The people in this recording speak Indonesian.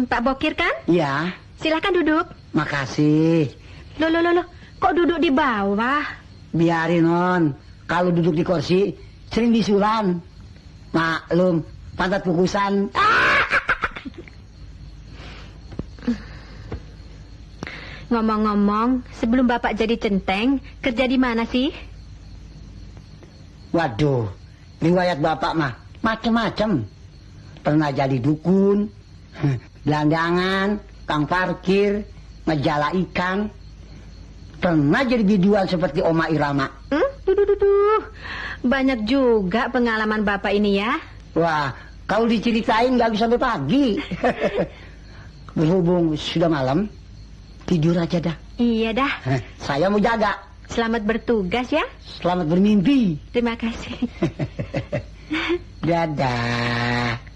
Pak Bokir kan? Iya. Silakan duduk. Makasih. Loh. Kok duduk di bawah? Biarin, Non. Kalau duduk di kursi, sering bisulan. Maklum, pantat kukusan. Ngomong-ngomong, sebelum Bapak jadi centeng, kerja di mana sih? Waduh, riwayat Bapak mah macem-macem. Pernah jadi dukun, gelandangan, kang parkir, ngejala ikan. Pernah jadi biduan seperti Oma Irama. Duh. Banyak juga pengalaman Bapak ini ya. Wah, kalau diceritain nggak bisa sampai pagi. Berhubung sudah malam, tidur aja dah. Iya dah. Saya mau jaga. Selamat bertugas ya. Selamat bermimpi. Terima kasih. Dadah.